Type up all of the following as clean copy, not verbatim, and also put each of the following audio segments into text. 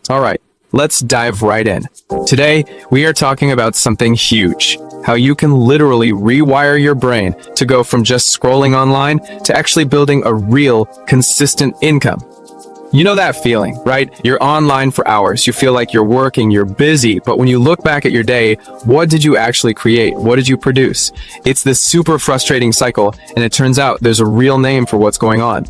Alright, let's dive right in. Today, we are talking about something huge. How you can literally rewire your brain to go from just scrolling online to actually building a real, consistent income. You know that feeling, right? You're online for hours, you feel like you're working, you're busy, but when you look back at your day, what did you actually create? What did you produce? It's this super frustrating cycle, and it turns out there's a real name for what's going on.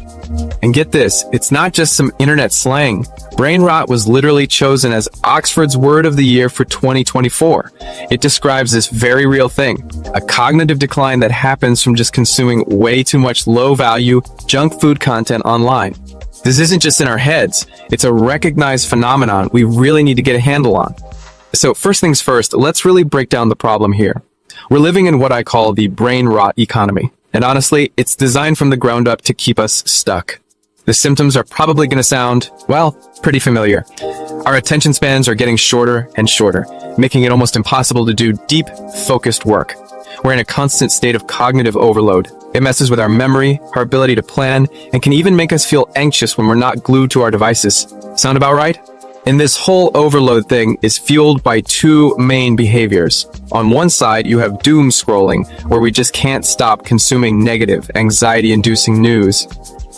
And get this, it's not just some internet slang. Brain rot was literally chosen as Oxford's Word of the Year for 2024. It describes this very real thing, a cognitive decline that happens from just consuming way too much low-value, junk food content online. This isn't just in our heads, it's a recognized phenomenon we really need to get a handle on. So first things first, let's really break down the problem here. We're living in what I call the brain rot economy. And honestly, it's designed from the ground up to keep us stuck. The symptoms are probably going to sound, well, pretty familiar. Our attention spans are getting shorter and shorter, making it almost impossible to do deep, focused work. We're in a constant state of cognitive overload. It messes with our memory, our ability to plan, and can even make us feel anxious when we're not glued to our devices. Sound about right? And this whole overload thing is fueled by two main behaviors. On one side, you have doomscrolling, where we just can't stop consuming negative, anxiety-inducing news.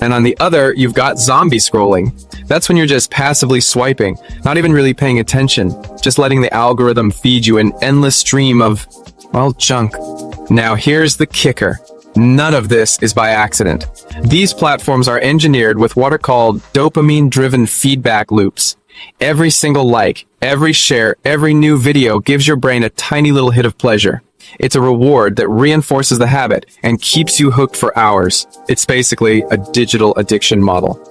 And on the other, you've got zombie scrolling. That's when you're just passively swiping, not even really paying attention, just letting the algorithm feed you an endless stream of, well, junk. Now here's the kicker. None of this is by accident. These platforms are engineered with what are called dopamine-driven feedback loops. Every single like, every share, every new video gives your brain a tiny little hit of pleasure. It's a reward that reinforces the habit and keeps you hooked for hours. It's basically a digital addiction model.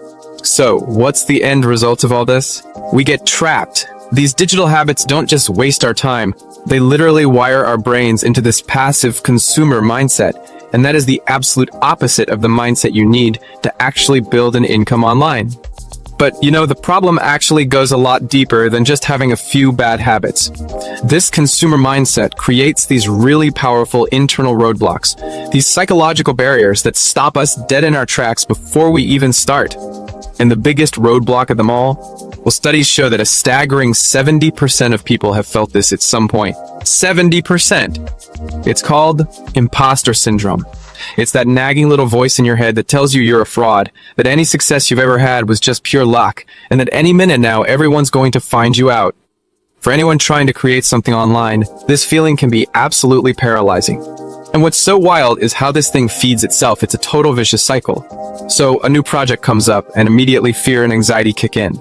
So, what's the end result of all this? We get trapped. These digital habits don't just waste our time, they literally wire our brains into this passive consumer mindset. And that is the absolute opposite of the mindset you need to actually build an income online. But, you know, the problem actually goes a lot deeper than just having a few bad habits. This consumer mindset creates these really powerful internal roadblocks, these psychological barriers that stop us dead in our tracks before we even start. And the biggest roadblock of them all? Well, studies show that a staggering 70% of people have felt this at some point. 70%! It's called imposter syndrome. It's that nagging little voice in your head that tells you you're a fraud, that any success you've ever had was just pure luck, and that any minute now everyone's going to find you out. For anyone trying to create something online, this feeling can be absolutely paralyzing. And what's so wild is how this thing feeds itself. It's a total vicious cycle. So a new project comes up and immediately fear and anxiety kick in.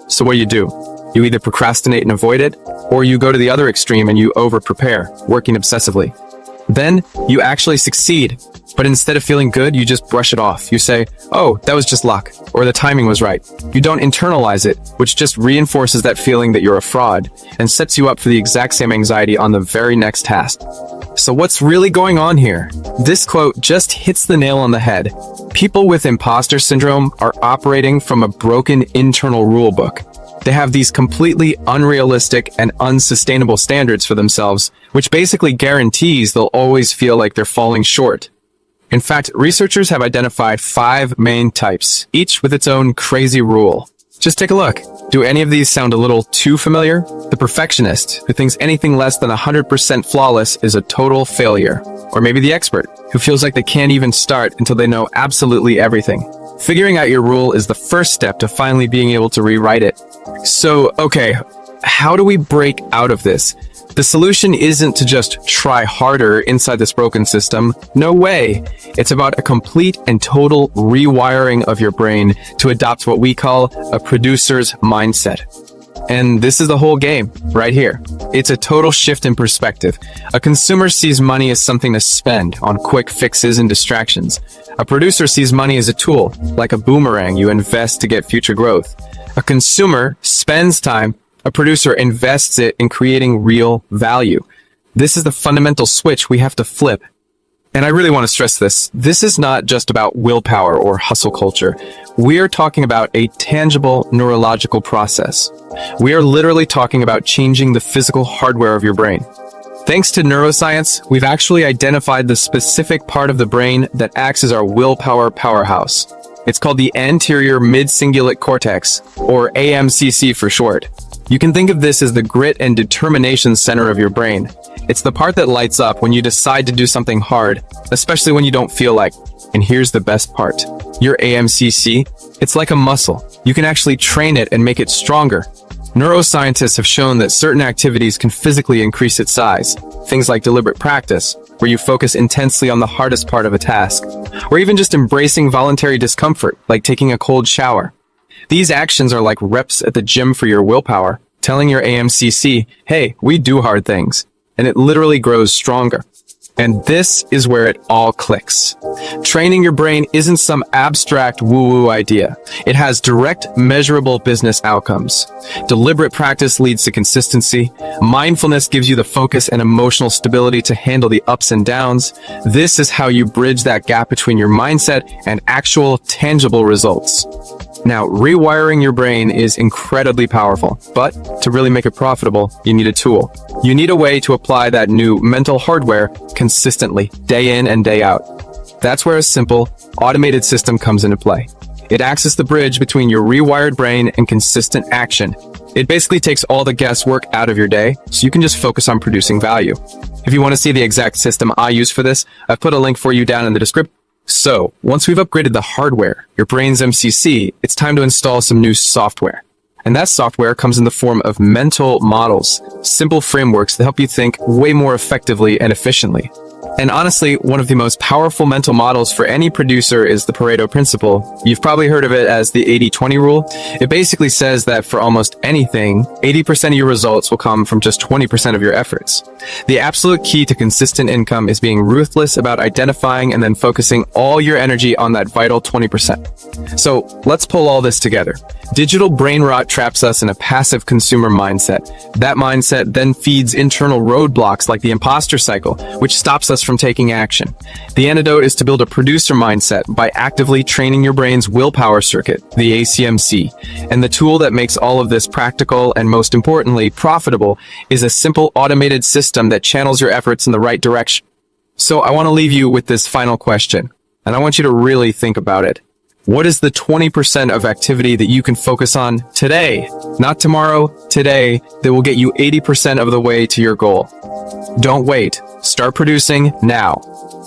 So what do? You either procrastinate and avoid it, or you go to the other extreme and you over-prepare, working obsessively. Then, you actually succeed, but instead of feeling good, you just brush it off. You say, oh, that was just luck, or the timing was right. You don't internalize it, which just reinforces that feeling that you're a fraud, and sets you up for the exact same anxiety on the very next task. So what's really going on here? This quote just hits the nail on the head. People with imposter syndrome are operating from a broken internal rule book. They have these completely unrealistic and unsustainable standards for themselves, which basically guarantees they'll always feel like they're falling short. In fact, researchers have identified 5 main types, each with its own crazy rule. Just take a look. Do any of these sound a little too familiar? The perfectionist, who thinks anything less than 100% flawless is a total failure. Or maybe the expert, who feels like they can't even start until they know absolutely everything. Figuring out your rule is the first step to finally being able to rewrite it. So, okay, how do we break out of this? The solution isn't to just try harder inside this broken system. No way. It's about a complete and total rewiring of your brain to adopt what we call a producer's mindset. And this is the whole game, right here. It's a total shift in perspective. A consumer sees money as something to spend on quick fixes and distractions. A producer sees money as a tool, like a boomerang you invest to get future growth. A consumer spends time, a producer invests it in creating real value. This is the fundamental switch we have to flip. And I really want to stress this. This is not just about willpower or hustle culture. We are talking about a tangible neurological process. We are literally talking about changing the physical hardware of your brain. Thanks to neuroscience, we've actually identified the specific part of the brain that acts as our willpower powerhouse. It's called the anterior mid-cingulate cortex, or AMCC for short. You can think of this as the grit and determination center of your brain. It's the part that lights up when you decide to do something hard, especially when you don't feel like. And here's the best part. Your AMCC, it's like a muscle. You can actually train it and make it stronger. Neuroscientists have shown that certain activities can physically increase its size. Things like deliberate practice, where you focus intensely on the hardest part of a task, or even just embracing voluntary discomfort, like taking a cold shower. These actions are like reps at the gym for your willpower, telling your AMCC, hey, we do hard things, and it literally grows stronger. And this is where it all clicks. Training your brain isn't some abstract woo-woo idea. It has direct, measurable business outcomes. Deliberate practice leads to consistency. Mindfulness gives you the focus and emotional stability to handle the ups and downs. This is how you bridge that gap between your mindset and actual, tangible results. Now, rewiring your brain is incredibly powerful, but to really make it profitable, you need a tool. You need a way to apply that new mental hardware consistently, day in and day out. That's where a simple, automated system comes into play. It acts as the bridge between your rewired brain and consistent action. It basically takes all the guesswork out of your day, so you can just focus on producing value. If you want to see the exact system I use for this, I've put a link for you down in the description. So, once we've upgraded the hardware, your brain's MCC, it's time to install some new software. And that software comes in the form of mental models, simple frameworks that help you think way more effectively and efficiently. And honestly, one of the most powerful mental models for any producer is the Pareto principle. You've probably heard of it as the 80-20 rule. It basically says that for almost anything, 80% of your results will come from just 20% of your efforts. The absolute key to consistent income is being ruthless about identifying and then focusing all your energy on that vital 20%. So let's pull all this together. Digital brain rot traps us in a passive consumer mindset. That mindset then feeds internal roadblocks like the imposter cycle, which stops us from taking action. The antidote is to build a producer mindset by actively training your brain's willpower circuit, the ACMC. And the tool that makes all of this practical and, most importantly, profitable is a simple automated system that channels your efforts in the right direction. So I want to leave you with this final question, and I want you to really think about it. What is the 20% of activity that you can focus on today, not tomorrow, today, that will get you 80% of the way to your goal? Don't wait. Start producing now.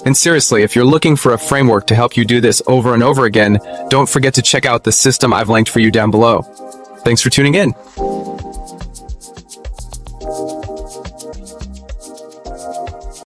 And seriously, if you're looking for a framework to help you do this over and over again, don't forget to check out the system I've linked for you down below. Thanks for tuning in.